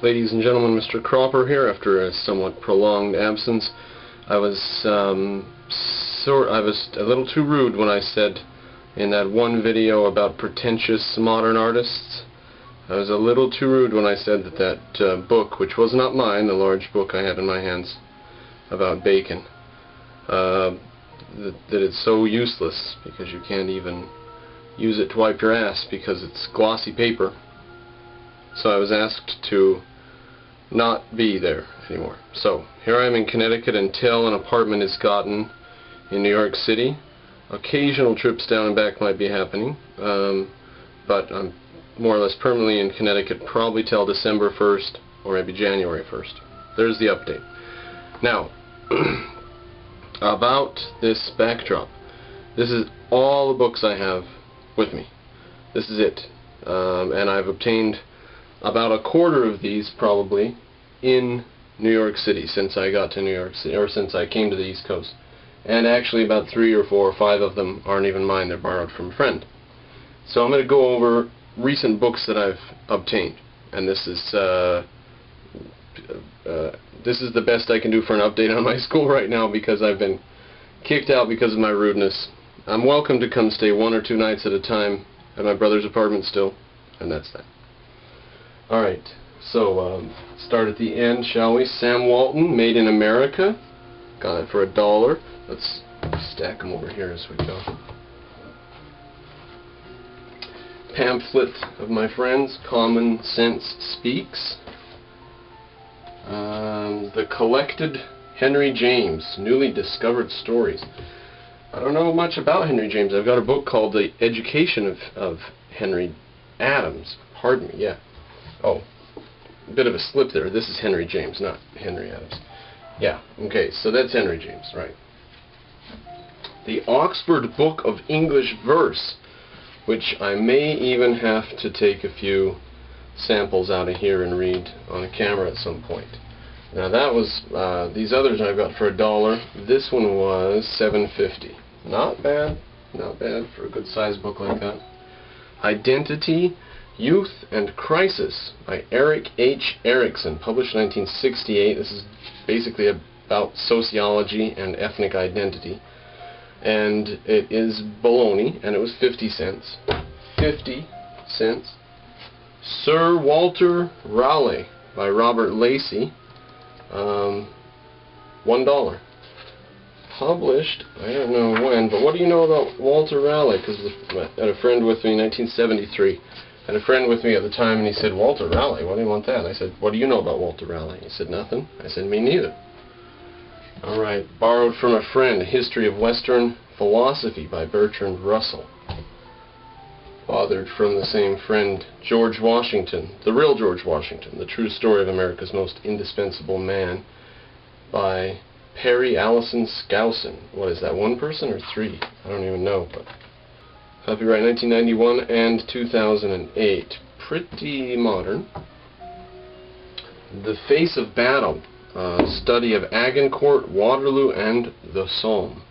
Ladies and gentlemen, Mr. Cropper here after a somewhat prolonged absence. I was a little too rude when I said in that one video about pretentious modern artists. I was a little too rude when I said that book, which was not mine, the large book I had in my hands about Bacon, that it's so useless because you can't even use it to wipe your ass because it's glossy paper. So I was asked to not be there anymore. So here I am in Connecticut until an apartment is gotten in New York City. Occasional trips down and back might be happening, but I'm more or less permanently in Connecticut probably till December 1st or maybe January 1st. There's the update. Now, about this backdrop. This is all the books I have with me. This is it. And I've obtained about a quarter of these probably in New York City since I got to New York City, or since I came to the East Coast. And actually about 3 or 4 or 5 of them aren't even mine, they're borrowed from a friend. So I'm going to go over recent books that I've obtained, and this is the best I can do for an update on my school right now because I've been kicked out because of my rudeness. I'm welcome to come stay 1 or 2 nights at a time at my brother's apartment still, and that's that. Alright, so start at the end, shall we? Sam Walton, Made in America. Got it for $1. Let's stack them over here as we go. Pamphlet of my friends, Common Sense Speaks. The Collected Henry James, Newly Discovered Stories. I don't know much about Henry James. I've got a book called The Education of Henry Adams. Pardon me, yeah. Oh, a bit of a slip there. This is Henry James, not Henry Adams. Yeah, okay, so that's Henry James, right. The Oxford Book of English Verse, which I may even have to take a few samples out of here and read on a camera at some point. Now that was, these others I got for $1. This one was $7.50. Not bad for a good sized book like that. Identity, Youth and Crisis by Eric H. Erickson, published 1968. This is basically about sociology and ethnic identity. And it is baloney, and it was 50 cents. 50 cents. Sir Walter Raleigh by Robert Lacey, $1. Published, I don't know when, but what do you know about Walter Raleigh? Because I had a friend with me in 1973. I had a friend with me at the time, and he said, Walter Raleigh, why do you want that? And I said, what do you know about Walter Raleigh? He said, nothing. I said, me neither. Alright, borrowed from a friend, History of Western Philosophy by Bertrand Russell. Fathered from the same friend, George Washington, the real George Washington, The True Story of America's Most Indispensable Man by Perry Allison Skousen. What is that, 1 person or 3? I don't even know, but copyright 1991 and 2008. Pretty modern. The Face of Battle, study of Agincourt, Waterloo, and the Somme.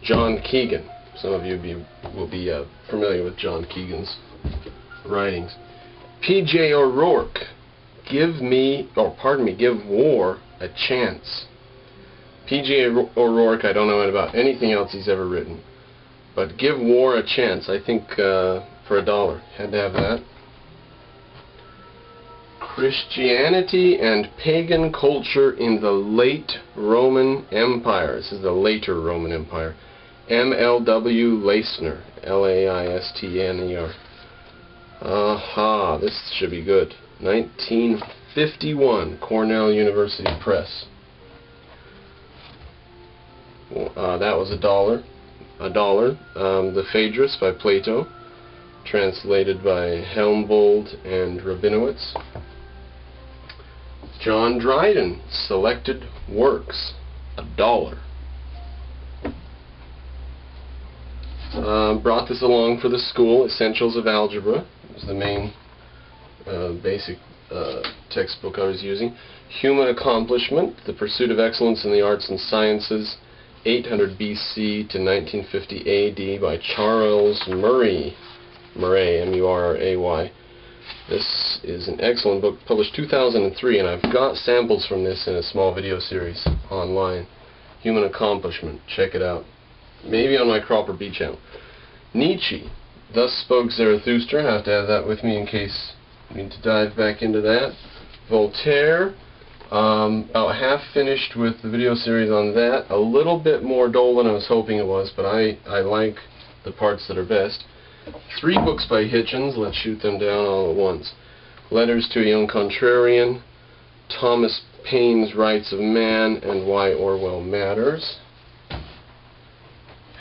John Keegan. Some of you will be familiar with John Keegan's writings. P.J. O'Rourke, Give War a Chance. P.J. O'Rourke, I don't know about anything else he's ever written, but Give War a Chance, I think for $1. Had to have that. Christianity and Pagan Culture in the Late Roman Empire. This is the later Roman Empire. M.L.W. Leisner, L-A-I-S-T-N-E-R. Aha, this should be good. 1951, Cornell University Press. That was $1. The Phaedrus by Plato, translated by Helmbold and Rabinowitz. John Dryden, Selected Works, $1. Brought this along for the school, Essentials of Algebra. It was the main basic textbook I was using. Human Accomplishment, The Pursuit of Excellence in the Arts and Sciences, 800 BC to 1950 AD by Charles Murray, M-U-R-R-A-Y. This is an excellent book, published 2003, and I've got samples from this in a small video series online. Human Accomplishment. Check it out. Maybe on my Cropper B channel. Nietzsche. Thus spoke Zarathustra. I have to have that with me in case I need to dive back into that. Voltaire. About half finished with the video series on that. A little bit more dull than I was hoping it was, but I like the parts that are best. 3 books by Hitchens. Let's shoot them down all at once. Letters to a Young Contrarian. Thomas Paine's Rights of Man and Why Orwell Matters.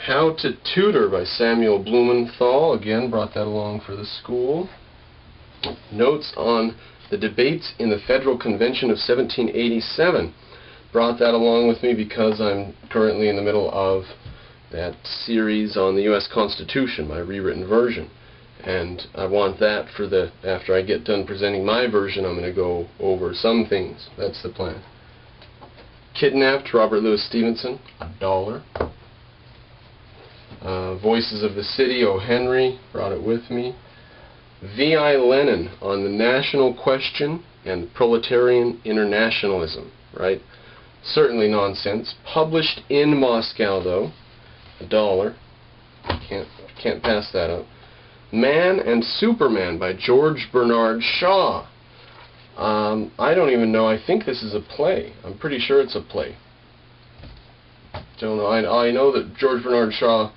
How to Tutor by Samuel Blumenthal. Again, brought that along for the school. Notes on the debates in the Federal Convention of 1787. Brought that along with me because I'm currently in the middle of that series on the U.S. Constitution, my rewritten version. And I want that for after I get done presenting my version, I'm going to go over some things. That's the plan. Kidnapped, Robert Louis Stevenson, $1. Voices of the City, O. Henry, brought it with me. V.I. Lenin on the national question and proletarian internationalism, right? Certainly nonsense. Published in Moscow, though, $1. Can't pass that up. Man and Superman by George Bernard Shaw. I don't even know. I think this is a play. I'm pretty sure it's a play. Don't know. I know that George Bernard Shaw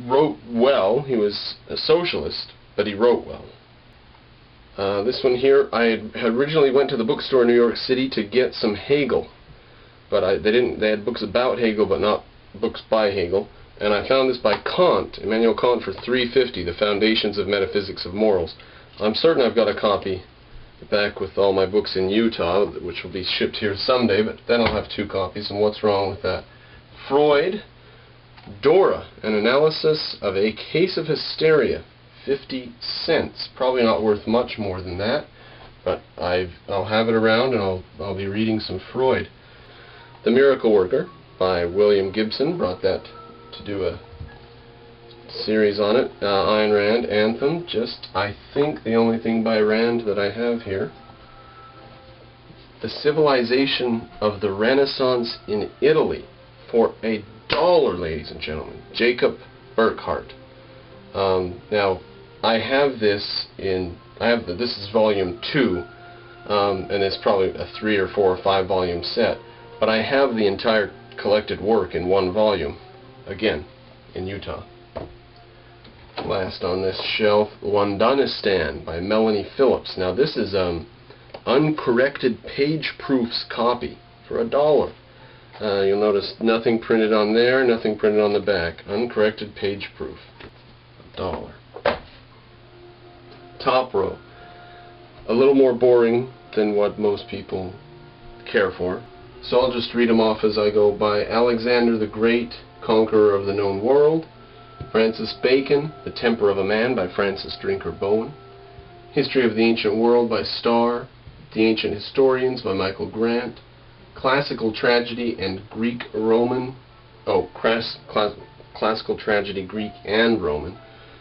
wrote well. He was a socialist, but he wrote well. This one here, I had originally went to the bookstore in New York City to get some Hegel, but they didn't. They had books about Hegel, but not books by Hegel. And I found this by Kant, Immanuel Kant, for $3.50, The Foundations of Metaphysics of Morals. I'm certain I've got a copy back with all my books in Utah, which will be shipped here someday, but then I'll have 2 copies, and what's wrong with that? Freud, Dora, An Analysis of a Case of Hysteria, 50 cents. Probably not worth much more than that, but I'll have it around, and I'll be reading some Freud. The Miracle Worker by William Gibson, brought that to do a series on it. Ayn Rand, Anthem, just I think the only thing by Rand that I have here. The Civilization of the Renaissance in Italy for $1, ladies and gentlemen. Jacob Burckhardt. Now I have this in this is volume 2, and it's probably a 3 or 4 or 5 volume set, but I have the entire collected work in 1 volume. Again, in Utah. Last on this shelf, Londonistan by Melanie Phillips. Now this is uncorrected page proofs copy for $1. You'll notice nothing printed on there, nothing printed on the back. Uncorrected page proof. $1. Top row. A little more boring than what most people care for. So I'll just read them off as I go by. Alexander the Great, Conqueror of the Known World. Francis Bacon, The Temper of a Man by Francis Drinker Bowen. History of the Ancient World by Starr. The Ancient Historians by Michael Grant. Classical Tragedy and Greek Roman. Classical Tragedy, Greek and Roman.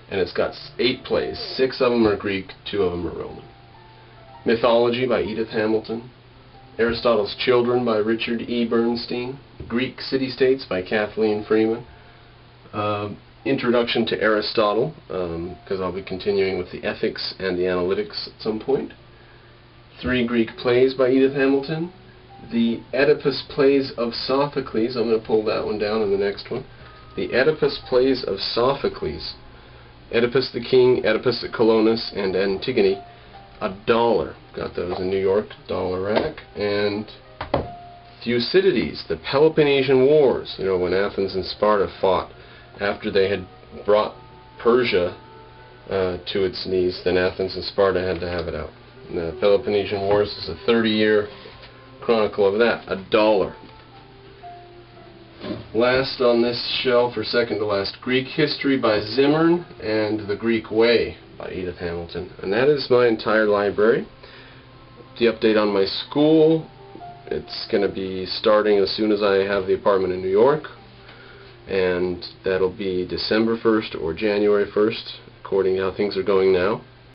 And it's got 8 plays. 6 of them are Greek, 2 of them are Roman. Mythology by Edith Hamilton. Aristotle's Children by Richard E. Bernstein. Greek City-States by Kathleen Freeman. Introduction to Aristotle, because I'll be continuing with the ethics and the analytics at some point. 3 Greek plays by Edith Hamilton. The Oedipus Plays of Sophocles. I'm going to pull that one down in the next one. The Oedipus Plays of Sophocles. Oedipus the King, Oedipus at Colonus, and Antigone. $1. Got those in New York, dollar rack. And Thucydides, the Peloponnesian Wars. You know, when Athens and Sparta fought after they had brought Persia to its knees, then Athens and Sparta had to have it out. And the Peloponnesian Wars is a 30-year chronicle of that. $1. Last on this shelf, or second to last, Greek History by Zimmern and The Greek Way by Edith Hamilton. And that is my entire library. The update on my school, it's going to be starting as soon as I have the apartment in New York. And that'll be December 1st or January 1st, according to how things are going now.